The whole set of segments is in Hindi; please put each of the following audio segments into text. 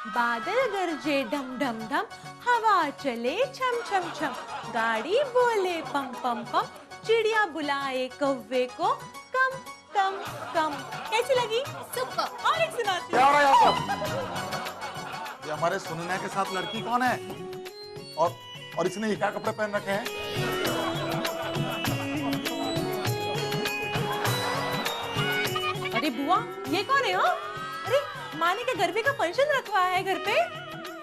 बादल गरजे ढम ढम ढम, हवा चले छम छम छम, गाड़ी बोले पम पम पम, चिड़िया बुलाए कौवे को कम कम कम। कैसी लगी? सुपर। और एक सुनाती हूँ। क्या हो रहा है यहाँ पर? ये हमारे सुनने के साथ लड़की कौन है? और इसने ये क्या कपड़े पहन रखे हैं? अरे बुआ, ये कौन है? हाँ, अरे माने के गरबे का फंक्शन रखवाया है घर पे,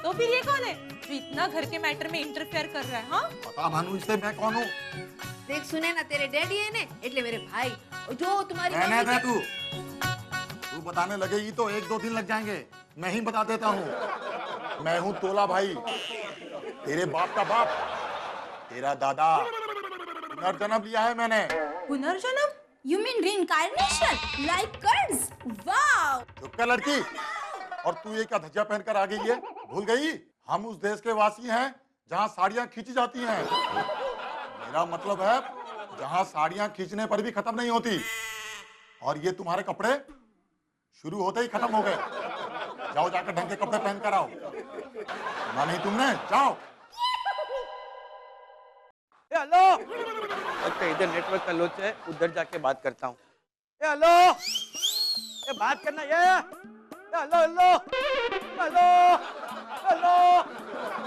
तो फिर ये कौन है जो इतना घर के मैटर में इंटरफेयर कर रहा है? हाँ, पता भानु इससे मैं कौन हूँ? देख सुने ना, तेरे डैडी है ने एटले मेरे भाई, जो तुम्हारी रहने दे तू बताने लगेगी तो 1-2 दिन लग जाएंगे। मैं ही बता देता हूँ। मैं हूँ तोला भाई, तेरे बाप का बाप, तेरा दादा। पुनर्जन्म लिया है मैंने। पुनर्जन्म? You mean reincarnation? Like curds? Wow! चुप कर लड़की। और तू ये क्या धज्जिया पहनकर आ गई है? भूल गई हम उस देश के वासी हैं जहाँ साड़ियाँ खींची जाती हैं। मेरा मतलब है जहाँ साड़ियाँ खींचने पर भी खत्म नहीं होती। और ये तुम्हारे कपड़े शुरू होते ही खत्म हो गए। जाओ जाकर ढंग के कपड़े पहन कर आओ। सुना नहीं तुमने? जाओ। हेलो, अच्छा इधर नेटवर्क का लोच है, उधर जाके बात करता हूँ। हेलो, ये बात करना ये। Hello hello hello hello.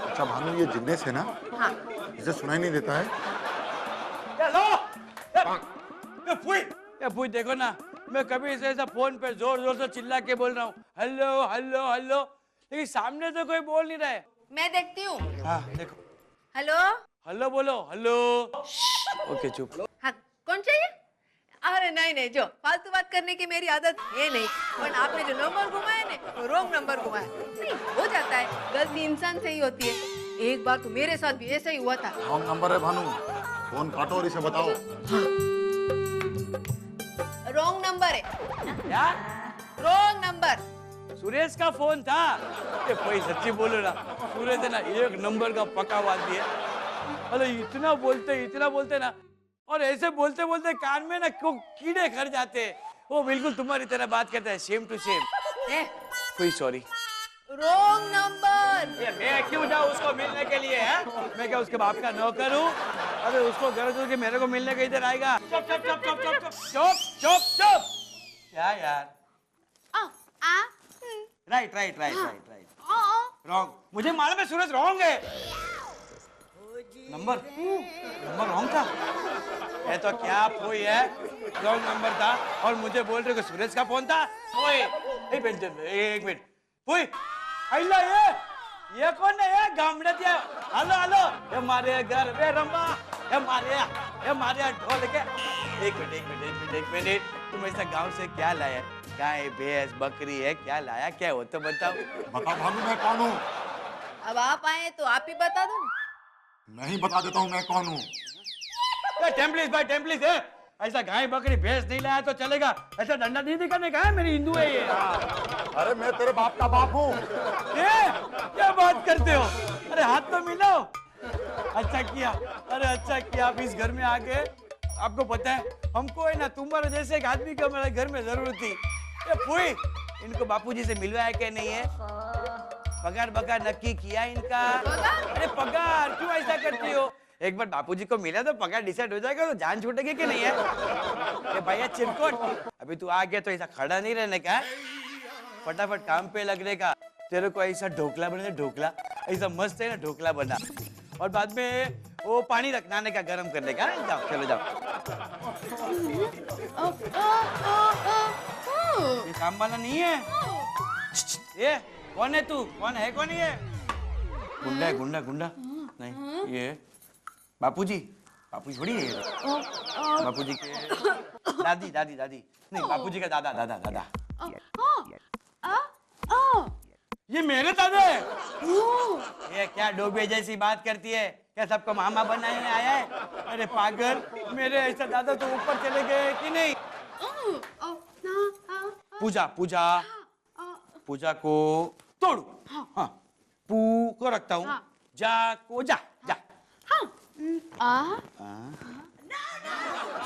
अच्छा भानु, ये जिग्नेश है ना? हाँ। इसे सुनाई नहीं देता है? हेलो, ये फुई देखो ना, मैं कभी इसे ऐसा फोन पे जोर जोर से चिल्ला के बोल रहा हूँ, हेलो हेलो हेलो, लेकिन सामने तो कोई बोल नहीं रहा है। मैं देखती हूँ। हाँ देखो, हेलो हेलो बोलो, हेलो। ओके चुप। हाँ, कौन चाहिए? अरे नहीं नहीं, जो फालतू बात करने की मेरी आदत है नहीं, पर आपने जो नंबर घुमाया ने, वो रॉन्ग नंबर घुमाया। नहीं, हो जाता है, गलती इंसान से ही होती है। एक बार तो मेरे साथ भी ऐसा ही हुआ था। रॉन्ग नंबर है भानु, फोन काटो और इसे बताओ। रॉन्ग नंबर है। क्या? Wrong number. सुरेश का फोन था। ये भाई सच्ची बोलो ना, सुरेश है ना 1 नंबर का पक्का वादी है। अरे इतना बोलते ना, और ऐसे बोलते बोलते कान में ना कीड़े खड़ जाते हैं। वो बिल्कुल तुम्हारी तरह बात करता है, सेम टू सेम। कोई सॉरी। Wrong number. ये मैं क्यों जाऊँ उसको मिलने के लिए? है मैं क्या उसके बाप का नौकर हूँ? अरे उसको गरज हो कि मेरे को मिलने के इधर आएगा। चुप चुप चुप चुप चुप चुप चुप चुप। क्या यार? Right right right right right. Wrong. मुझे मालूम है सूरज रॉन्ग है। नंबर रॉन्ग था। ये तो क्या फोई है, रॉन्ग नंबर था और मुझे बोल रहे हो कि सूरज का फोन था। ओए एक मिनट फोई, आइला ये कौन है? ये गामड़े दिया। हेलो हेलो, ये मारे घर वे रंबा, ये मारे ढोल के। एक मिनट, तुम ऐसा गांव से क्या लाया? गाय भैंस बकरी है, क्या लाया? क्या हो तो बताओ। बता भानु मैं कौन हूँ? अब आप आए तो आप ही बता दो। मैं ही बता देता हूँ मैं कौन हूँ। टेम्पलिस है। ऐसा गाय बकरी भैंस नहीं लाया तो चलेगा, ऐसा डंडा नहीं दिखाने का है। मेरी हिंदू है ये। अरे मैं तेरे बाप का बाप हूँ। क्या बात करते हो? अरे हाथ तो मिलाओ। अच्छा किया, अच्छा किया आप इस घर में आ गए। आपको पता है हमको है ना तुम्हारे जैसे एक आदमी का मेरे घर में जरूरत थी। ये फुई, इनको बापूजी से मिलवाया क्या नहीं है? पगार बगार नक्की किया इनका? अरे पगार क्यों ऐसा करती हो? एक बार बापूजी को मिला तो पगार डिसाइड हो जाएगा, तो जान छूटेगी कि नहीं है? ये भैया चिरकोट, अभी तू आ गया तो ऐसा खड़ा नहीं रहने का, फटाफट काम पे लगने का। तेरे को ऐसा ढोकला बना, ढोकला ऐसा मस्त है ना, ढोकला बना, और बाद में वो पानी रखने का, गर्म करने का। जाओ चलो जाओ। ये काम वाला नहीं है ये। कौन है तू? कौन है? कौन ये? गुंडा है, गुंडा नहीं, ये बापूजी थोड़ी है ये। बापूजी के दादी नहीं, बापूजी का दादा। ये मेरे दादा है। ये क्या डोबे जैसी बात करती है? क्या सबको मामा बनाने आया है? अरे पागल, मेरे ऐसा दादा तो ऊपर चले गए कि नहीं? पूजा को तोड़ू। हाँ, पू को रखता हूँ। जा को जा।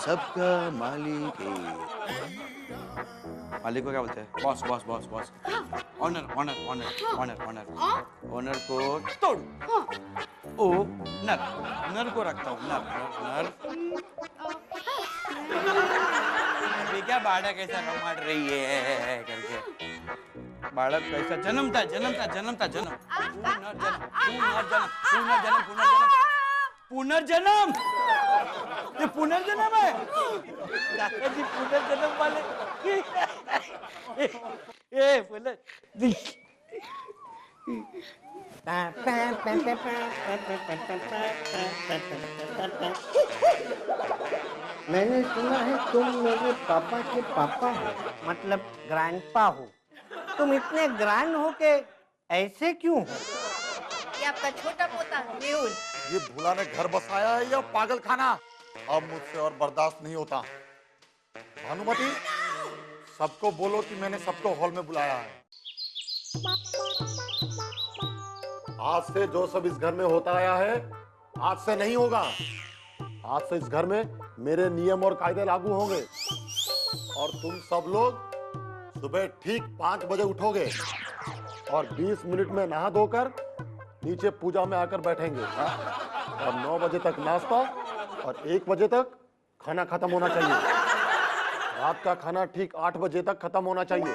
सबका मालिक है। मालिक को क्या बोलते हैं? Boss boss boss boss. Owner owner owner owner owner owner को तोड़। ओनर नर को रखता हूँ, नर नर अभी क्या बाड़ा कैसा रमाड़ रही है करके। बालक कैसा जन्मता जन्मता जन्मता जन्म पुनर्जन्म ये पुनर्जन्म है दादाजी, पुनर्जन्म वाले ए मैंने सुना है तुम मेरे पापा के पापा हो, मतलब ग्रैंडपा हो। तुम इतने ग्रैंड हो के ऐसे क्यों हो? ये आपका छोटा पोता मेहुल। ये भूला ने घर बसाया है या पागल खाना? अब मुझसे और बर्दाश्त नहीं होता। भानुमति, सबको बोलो कि मैंने सबको हॉल में बुलाया है। आज से जो सब इस घर में होता आया है, आज से नहीं होगा। आज से इस घर में मेरे नियम और कायदे लागू होंगे और तुम सब लोग सुबह ठीक 5 बजे उठोगे और 20 मिनट में नहा धोकर नीचे पूजा में आकर बैठेंगे। और 9 बजे तक नाश्ता और 1 बजे तक खाना खत्म होना चाहिए। रात का खाना ठीक 8 बजे तक खत्म होना चाहिए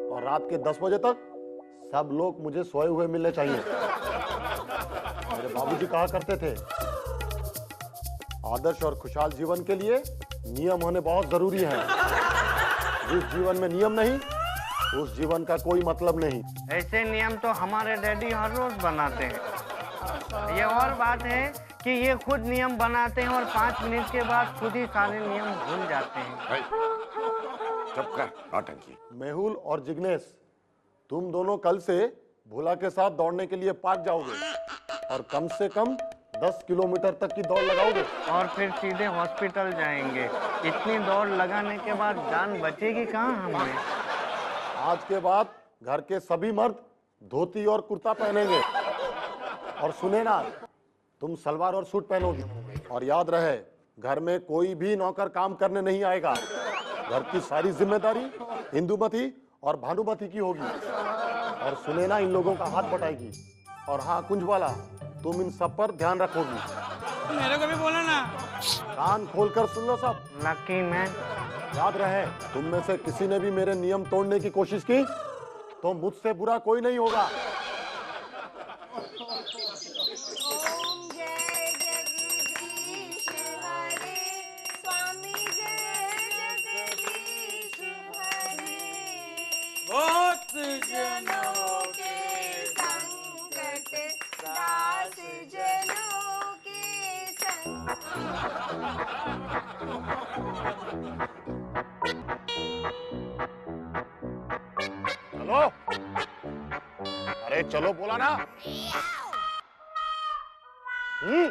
और रात के 10 बजे तक सब लोग मुझे सोए हुए मिलने चाहिए। मेरे बाबूजी कहा करते थे, आदर्श और खुशहाल जीवन के लिए नियम होने बहुत जरूरी है। जिस जीवन में नियम नहीं, उस जीवन का कोई मतलब नहीं। ऐसे नियम तो हमारे डैडी हर रोज बनाते हैं। ये और बात है कि ये खुद नियम बनाते हैं और 5 मिनट के बाद खुद ही सारे नियम भूल जाते हैं। चुप कर, नौटंकी। मेहुल और जिग्नेश, तुम दोनों कल से भोला के साथ दौड़ने के लिए पार्क जाओगे और कम से कम 10 किलोमीटर तक की दौड़ लगाओगे और फिर सीधे हॉस्पिटल जाएंगे। इतनी दौड़ लगाने के बाद जान बचेगी कहाँ हमें? आज के बाद घर के सभी मर्द धोती और कुर्ता पहनेंगे और सुने ना, तुम सलवार और सूट पहनोगी। और याद रहे, घर में कोई भी नौकर काम करने नहीं आएगा। घर की सारी जिम्मेदारी इंदुमती और भानुमती की होगी। और सुने ना, इन लोगों का हाथ बटाएगी। और हाँ कुंजवाला, तुम इन सब पर ध्यान रखोगी। मेरे को भी बोला ना। कान खोलकर सुन लो सब। Lucky man. याद रहे, तुम में से किसी ने भी मेरे नियम तोड़ने की कोशिश की तो मुझसे बुरा कोई नहीं होगा। ओम जय जगदीश हरे, स्वामी जय जगदीश हरे। बहुत जनों के संकट, दास जनों के संकट। चलो, अरे चलो बोला ना। हम्म।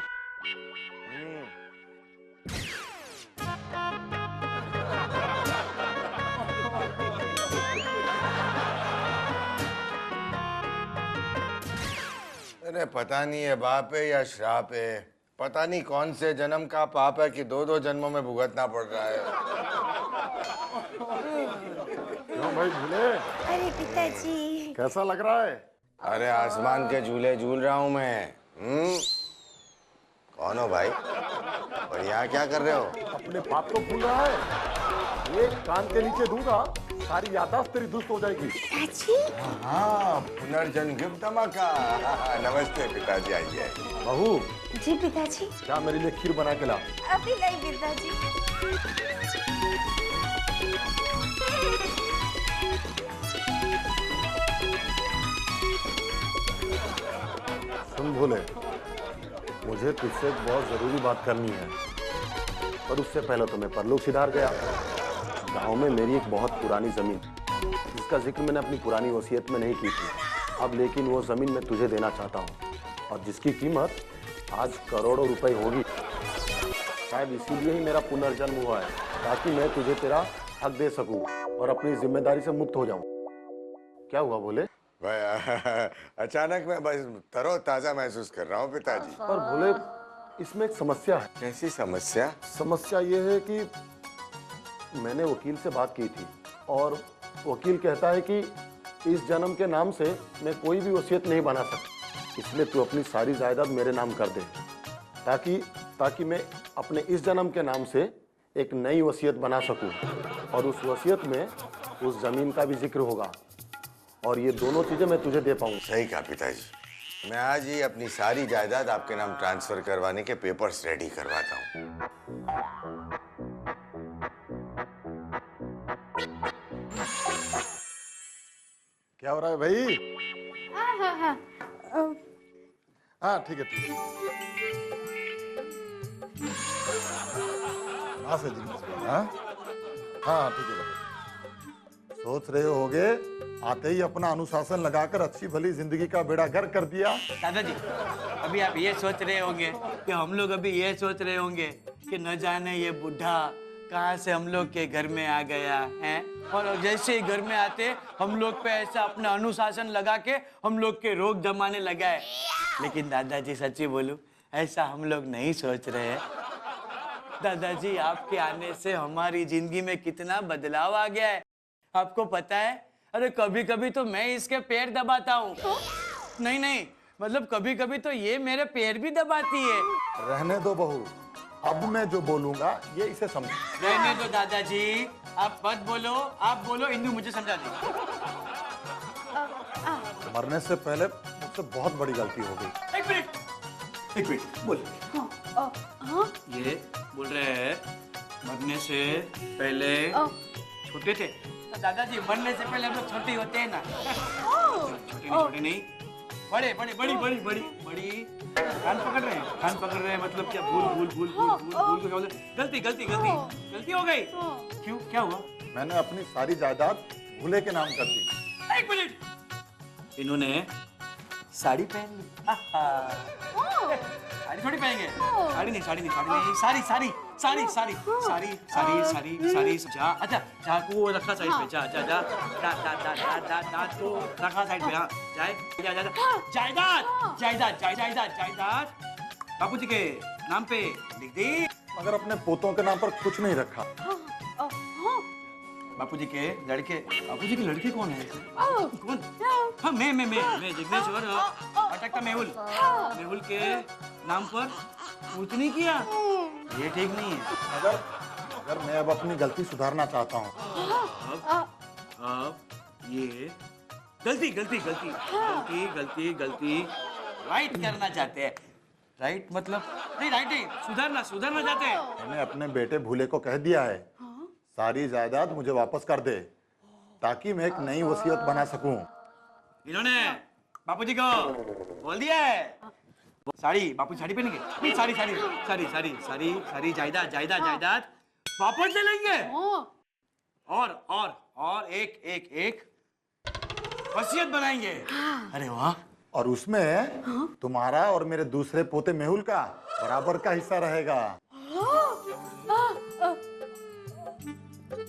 अरे पता नहीं है बाप है या श्राप है, पता नहीं कौन से जन्म का पाप है कि 2-2 जन्मों में भुगतना पड़ रहा है। क्यों भाई भूले? अरे पिताजी, कैसा लग रहा है? अरे आसमान के झूले झूल रहा हूँ मैं। कौन हो भाई और यहाँ क्या कर रहे हो? अपने बाप को भूल रहा है? एक कान के नीचे दूंगा, सारी याददाश्त तेरी दुरुस्त हो जाएगी। पिताजी। हाँ, पुनर्जन्म गिफ्ट धमाका। नमस्ते पिताजी, आइए। बहू, जी पिताजी। क्या मेरे लिए खीर बना के ला? अभी नहीं पिताजी। सुन भोले, मुझे तुझसे एक बहुत जरूरी बात करनी है, पर उससे पहले तो मैं परलोक सिधार गया। गांव में मेरी एक बहुत पुरानी जमीन, जिसका जिक्र मैंने अपनी पुरानी वसीयत में नहीं की थी, अब लेकिन वो जमीन मैं तुझे देना चाहता हूँ और जिसकी कीमत आज करोड़ों रुपए होगी। शायद इसीलिए ही मेरा पुनर्जन्म हुआ है, ताकि मैं तुझे तेरा हक दे सकूं और अपनी जिम्मेदारी से मुक्त हो जाऊं। क्या हुआ भोले? भाई अचानक मैं बस तरोताजा महसूस कर रहा हूँ पिताजी। पर भोले, इसमें एक समस्या है। कैसी समस्या? समस्या ये है कि मैंने वकील से बात की थी और वकील कहता है कि इस जन्म के नाम से मैं कोई भी वसीयत नहीं बना सकता, इसलिए तू अपनी सारी जायदाद मेरे नाम कर दे ताकि मैं अपने इस जन्म के नाम से एक नई वसीयत बना सकूं और उस वसीयत में उस जमीन का भी जिक्र होगा और ये दोनों चीजें मैं तुझे दे पाऊंगा। सही कहा पिताजी, मैं आज ही अपनी सारी जायदाद आपके नाम ट्रांसफर करवाने के पेपर्स रेडी करवाता हूँ। क्या हो रहा है भाई? हाँ ठीक है ठीक है। हाँ से हाँ हाँ ठीक है भाई। सोच रहे होगे आते ही अपना अनुशासन लगाकर अच्छी भली जिंदगी का बेड़ा गर्क कर दिया। दादाजी, अभी आप ये सोच रहे होंगे कि हम लोग अभी ये सोच रहे होंगे कि न जाने ये बुढ़ा कहाँ से हम लोग के घर में आ गया है, और जैसे ही घर में आते हम लोग पे ऐसा अपना अनुशासन लगा के हम लोग के रोक जमाने लगा है। लेकिन दादाजी सच्ची बोलूं, ऐसा हम लोग नहीं सोच रहे हैं। दादाजी, आपके आने से हमारी जिंदगी में कितना बदलाव आ गया है, आपको पता है? अरे कभी कभी तो मैं इसके पैर दबाता हूँ। नहीं, मतलब कभी कभी तो ये मेरे पैर भी दबाती है। रहने दो बहू, अब मैं जो बोलूंगा ये इसे समझ। रहने दो दादाजी, आप मत बोलो, आप बोलो, इंदु मुझे समझा दी। मरने से पहले मुझसे बहुत बड़ी गलती हो गई। एक मिनट बोल। ये बोल रहे हैं मरने से पहले छोटे थे। दादाजी, मरने से पहले हम लोग छोटे होते हैं ना। छोटे नहीं, बड़े कान पकड़ रहे हैं, मतलब क्या? भूल को क्या बोलते? गलती हो गई। क्यों, क्या हुआ? मैंने अपनी सारी जायदाद भूले के नाम कर दी। एक मिनट, इन्होंने साड़ी पहन ली। साड़ी थोड़ी पहनेंगे, साड़ी नहीं, सारी। जा, अच्छा चाकू वो रखा साइड पे, जा को रखा साइड पे। हाँ, जायदाद बापूजी के नाम पे लिख दी। मगर अपने पोतों के नाम पर कुछ नहीं रखा। बापूजी के लड़के कौन है? कौन? हाँ, मैं जिग्नेश और अटक का मेहुल के नाम पर कुछ नहीं किया। ये ठीक नहीं है। अगर मैं अब अपनी गलती सुधारना चाहता हूँ, अब ये गलती राइट करना चाहते हैं। राइट मतलब नहीं, सुधारना चाहते हैं। मैंने अपने बेटे भूले को कह दिया है सारी जायदाद मुझे वापस कर दे ताकि मैं एक नई वसीयत बना सकूं। इन्होंने बापूजी को बोल दिया है। बापू साड़ी पहनेंगे? नहीं, सारी जायदाद वापस ले लेंगे। और एक वसीयत बनाएंगे। अरे वाह! और उसमें तुम्हारा और मेरे दूसरे पोते मेहुल का बराबर का हिस्सा रहेगा।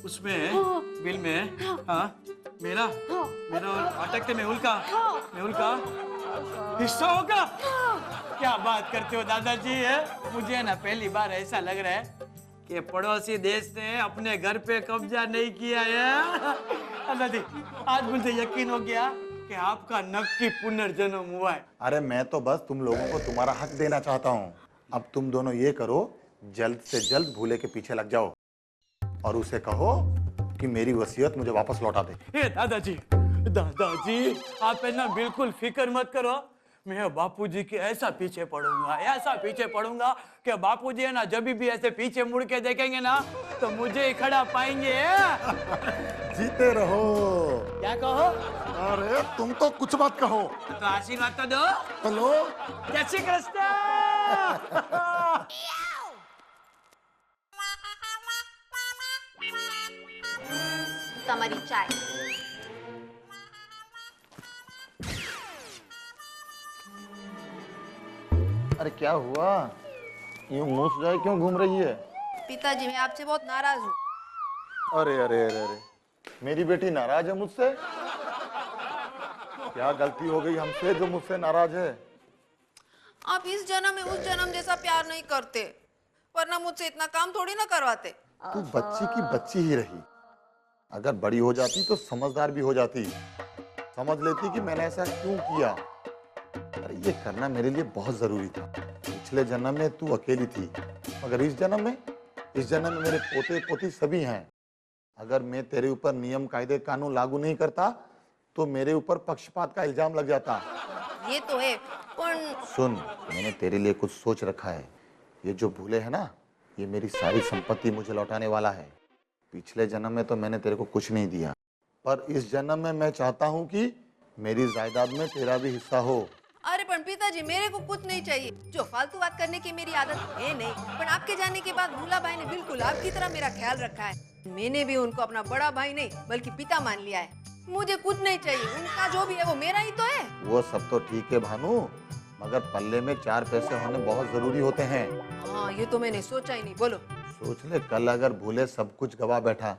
उसमें बिल में हाँ मेरा और अटक के मेहुल का हिस्सा होगा। क्या बात करते हो दादाजी? है मुझे ना पहली बार ऐसा लग रहा है कि पड़ोसी देश ने अपने घर पे कब्जा नहीं किया है। दादाजी, आज मुझे यकीन हो गया कि आपका नक्की पुनर्जन्म हुआ है। अरे मैं तो बस तुम लोगों को तुम्हारा हक देना चाहता हूँ। अब तुम दोनों ये करो, जल्द से जल्द भूले के पीछे लग जाओ और उसे कहो कि मेरी वसीयत मुझे वापस लौटा दे। दादाजी, आप है ना बिल्कुल फिक्र मत करो। मैं बापूजी के ऐसा पीछे पड़ूंगा कि बापूजी है ना जब भी ऐसे पीछे मुड़ के देखेंगे ना तो मुझे ही खड़ा पाएंगे। जीते रहो। क्या कहो? अरे तुम तो कुछ मत कहो, तो आशीर्वाद तो दो। हेलो, जय श्री कृष्ण। તમારી ચાય। अरे क्या हुआ? यूं मुंह सुजाए क्यों घूम रही है? पिताजी, मैं आपसे बहुत नाराज हूँ। अरे अरे अरे अरे, मेरी बेटी नाराज है मुझसे? क्या गलती हो गई हमसे जो मुझसे नाराज है? आप इस जन्म में उस जन्म जैसा प्यार नहीं करते, वरना मुझसे इतना काम थोड़ी ना करवाते। तू बच्ची की बच्ची ही रही। अगर बड़ी हो जाती तो समझदार भी हो जाती, समझ लेती कि मैंने ऐसा क्यों किया। अरे ये करना मेरे लिए बहुत जरूरी था। पिछले जन्म में तू अकेली थी, मगर इस जन्म में मेरे पोते पोती सभी हैं। अगर मैं तेरे ऊपर नियम कायदे कानून लागू नहीं करता तो मेरे ऊपर पक्षपात का इल्जाम लग जाता। ये तो है, पर सुन, मैंने तेरे लिए कुछ सोच रखा है। ये जो भूले है ना, ये मेरी सारी संपत्ति मुझे लौटाने वाला है। पिछले जन्म में तो मैंने तेरे को कुछ नहीं दिया, पर इस जन्म में मैं चाहता हूँ कि मेरी जायदाद में तेरा भी हिस्सा हो। अरे पण पिताजी, मेरे को कुछ नहीं चाहिए। जो फालतू बात करने की मेरी आदत है नहीं, पर आपके जाने के बाद भूला भाई ने बिल्कुल आपकी तरह मेरा ख्याल रखा है। मैंने भी उनको अपना बड़ा भाई नहीं बल्कि पिता मान लिया है। मुझे कुछ नहीं चाहिए, उनका जो भी है वो मेरा ही तो है। वो सब तो ठीक है भानु, मगर पल्ले में 4 पैसे होने बहुत जरूरी होते हैं। हाँ, ये तो मैंने सोचा ही नहीं। बोलो। सोच ले, कल अगर भूले सब कुछ गवा बैठा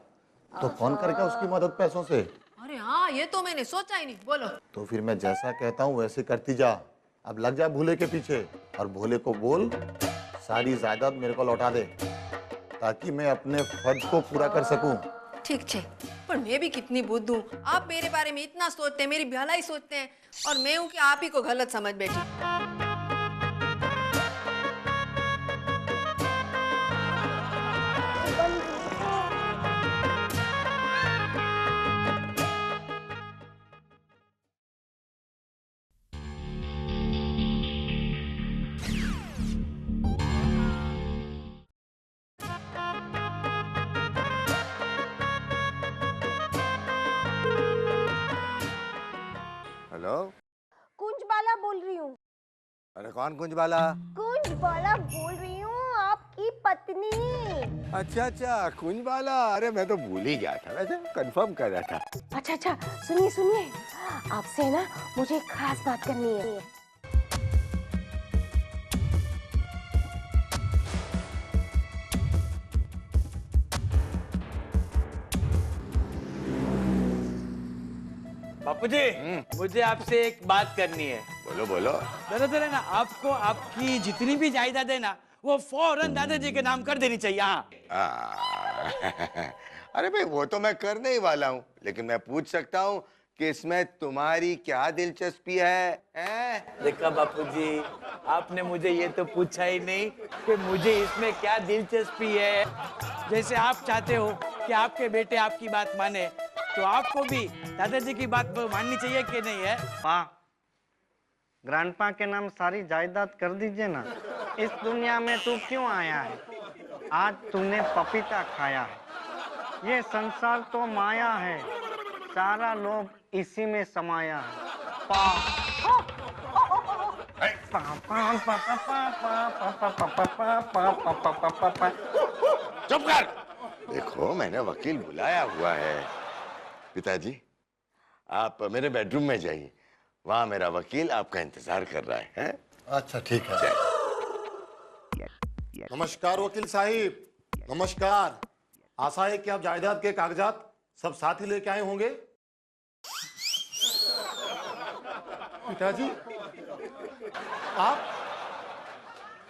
तो कौन करेगा उसकी मदद पैसों से? अरे हाँ, ये तो मैंने सोचा ही नहीं। बोलो। तो फिर मैं जैसा कहता हूँ वैसे करती जा। अब लग जा भूले के पीछे और भूले को बोल सारी जायदाद मेरे को लौटा दे, ताकि मैं अपने फर्ज को पूरा कर सकूं। ठीक है, पर मैं भी कितनी बुद्धू हूँ। आप मेरे बारे में इतना सोचते हैं, मेरी भलाई सोचते हैं, और मैं हूँ कि आप ही को गलत समझ बैठी। हेलो, कुंजबाला बोल रही हूँ। अरे कौन कुंजबाला? कुंजबाला बोल रही हूँ, आपकी पत्नी। अच्छा अच्छा, कुंजबाला। अरे मैं तो भूल ही गया था, वैसे कंफर्म कर रहा था। अच्छा, सुनिए सुनिए, आपसे ना मुझे एक खास बात करनी है। बापूजी, मुझे आपसे एक बात करनी है। बोलो बोलो। दरअसल है ना, आपको आपकी जितनी भी जायदाद है ना, वो फौरन दादाजी के नाम कर देनी चाहिए। हाँ। अरे भाई, वो तो मैं करने ही वाला हूँ, लेकिन मैं पूछ सकता हूँ कि इसमें तुम्हारी क्या दिलचस्पी है? देखा बापूजी, आपने मुझे ये तो पूछा ही नहीं कि मुझे इसमें क्या दिलचस्पी है। जैसे आप चाहते हो कि आपके बेटे आपकी बात माने, तो आपको भी दादाजी की बात माननी चाहिए कि नहीं है? ग्रैंडपा के नाम सारी जायदाद कर दीजिए ना। इस दुनिया में तू क्यों आया है? आज तूने पपीता खाया है। ये संसार तो माया है, सारा लोग इसी में समाया है। चुप कर। देखो, मैंने वकील बुलाया हुआ है। पिताजी, आप मेरे बेडरूम में जाइए, वहां मेरा वकील आपका इंतजार कर रहा है। अच्छा ठीक है। नमस्कार वकील साहिब, नमस्कार। आशा है कि आप जायदाद के कागजात सब साथ ही लेके आए होंगे। पिताजी, आप?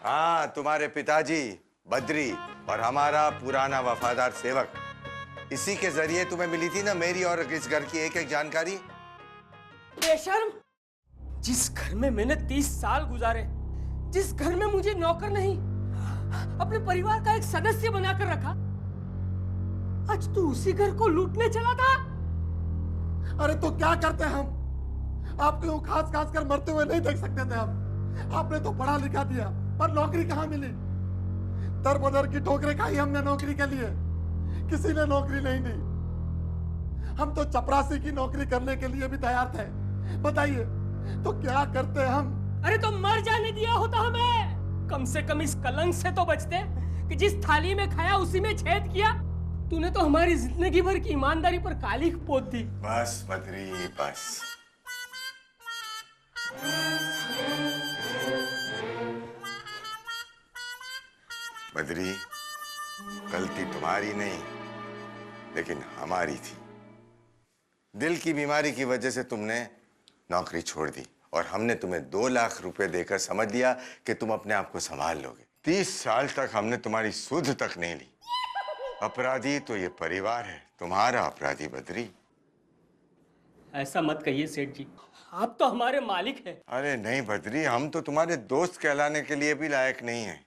हाँ, तुम्हारे पिताजी बद्री और हमारा पुराना वफादार सेवक। इसी के जरिए तुम्हें मिली थी ना मेरी और इस घर की एक एक जानकारी। बेशर्म! जिस घर में मैंने 30 साल गुजारे, जिस घर में मुझे नौकर नहीं अपने परिवार का एक सदस्य बनाकर रखा, आज तू उसी घर को लूटने चला था। अरे तो क्या करते हम? आपको यूं खास खास कर मरते हुए नहीं देख सकते थे हम। आपने तो पढ़ा लिखा दिया, पर नौकरी कहाँ मिली? दर बदर की ठोकरें खाई हमने नौकरी के लिए, किसी ने नौकरी नहीं दी। हम तो चपरासी की नौकरी करने के लिए भी तैयार थे। बताइए तो क्या करते हम? अरे तो मर जाने दिया होता हमें। कम से कम इस कलंक से तो बचते कि जिस थाली में खाया उसी में छेद किया। तूने तो हमारी जिंदगी भर की ईमानदारी पर कालिख पोत दी। बस बद्री, बस। बद्री, गलती तुम्हारी नहीं लेकिन हमारी थी। दिल की बीमारी की वजह से तुमने नौकरी छोड़ दी और हमने तुम्हें 2 लाख रुपए देकर समझ लिया कि तुम अपने आप को संभाल लोगे। 30 साल तक हमने तुम्हारी सुध तक नहीं ली। अपराधी तो ये परिवार है, तुम्हारा अपराधी बद्री। ऐसा मत कहिए सेठ जी, आप तो हमारे मालिक हैं। अरे नहीं बद्री, हम तो तुम्हारे दोस्त कहलाने के लिए भी लायक नहीं है।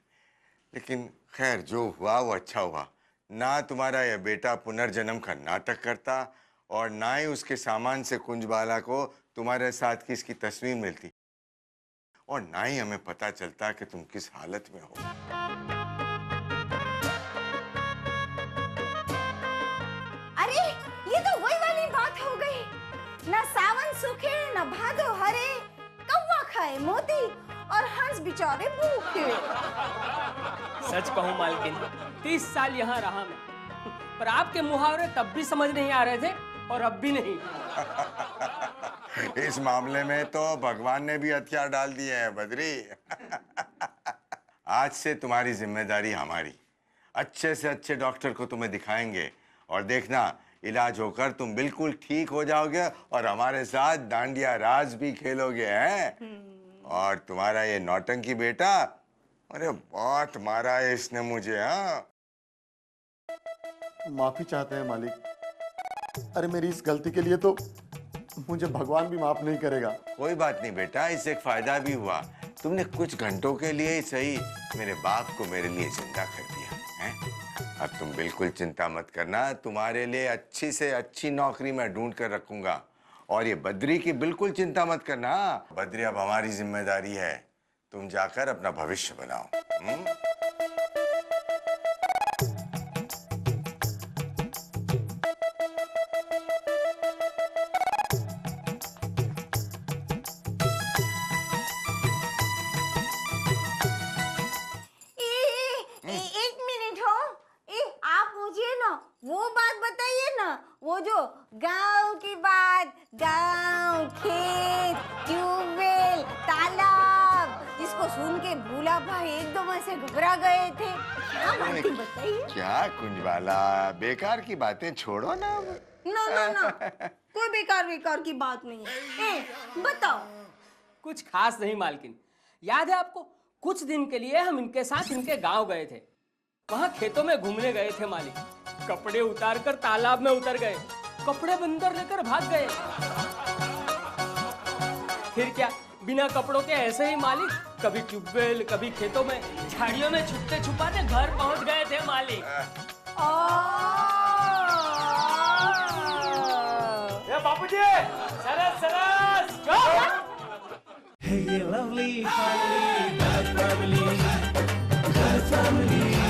लेकिन खैर, जो हुआ वो अच्छा हुआ। ना तुम्हारा यह बेटा पुनर्जन्म का नाटक करता और ना ही उसके सामान से कुंजबाला को तुम्हारे साथ की इसकी तस्वीर मिलती, और ना ही हमें पता चलता कि तुम किस हालत में हो। अरे ये तो वही वाली बात हो गई, न सावन सूखे न भादो हरे, कौवा खाए मोती और हंस बेचारे भूखे। सच कहूं मालकिन, 30 साल यहाँ रहा मैं, पर आपके मुहावरे तब भी समझ नहीं आ रहे थे और अब भी नहीं। इस मामले में तो भगवान ने भी हथियार डाल दिए हैं बद्री। आज से तुम्हारी जिम्मेदारी हमारी। अच्छे से अच्छे डॉक्टर को तुम्हें दिखाएंगे और देखना, इलाज होकर तुम बिल्कुल ठीक हो जाओगे और हमारे साथ डांडिया राज भी खेलोगे हैं। और तुम्हारा ये नौटंकी बेटा, अरे बहुत मारा है इसने मुझे। हाँ, माफी चाहते हैं मालिक। अरे मेरी इस गलती के लिए तो मुझे भगवान भी माफ नहीं करेगा। कोई बात नहीं बेटा, इससे एक फायदा भी हुआ। तुमने कुछ घंटों के लिए ही सही मेरे बाप को मेरे लिए जिंदा कर दिया है। अब तुम बिल्कुल चिंता मत करना, तुम्हारे लिए अच्छी से अच्छी नौकरी मैं ढूंढ कर रखूंगा। और ये बद्री की बिल्कुल चिंता मत करना। बद्री अब हमारी जिम्मेदारी है, तुम जाकर अपना भविष्य बनाओ। एक मिनट हो, आप मुझे ना वो बात बताइए ना, वो जो गांव की बात, गांव, खेत, ट्यूबवेल, तालाब, जिसको सुन के भूला भाई एकदम ऐसे घबरा गए थे। क्या बातें बताइए? क्या कुंजबाला, बेकार की बातें छोड़ो ना। ना ना ना, कोई बेकार की बात नहीं है। बताओ। कुछ खास नहीं मालकिन, याद है आपको, कुछ दिन के लिए हम इनके साथ इनके गांव गए थे। वहां खेतों में घूमने गए थे मालिक, कपड़े उतार कर तालाब में उतर गए, कपड़े बंदर लेकर भाग गए। फिर क्या, बिना कपड़ों के ऐसे ही मालिक कभी ट्यूबवेल कभी खेतों में झाड़ियों में छुपते छुपाते घर पहुंच गए थे मालिक। ये बापूजी, सरस सरस Hey, lovely family, God family, God family.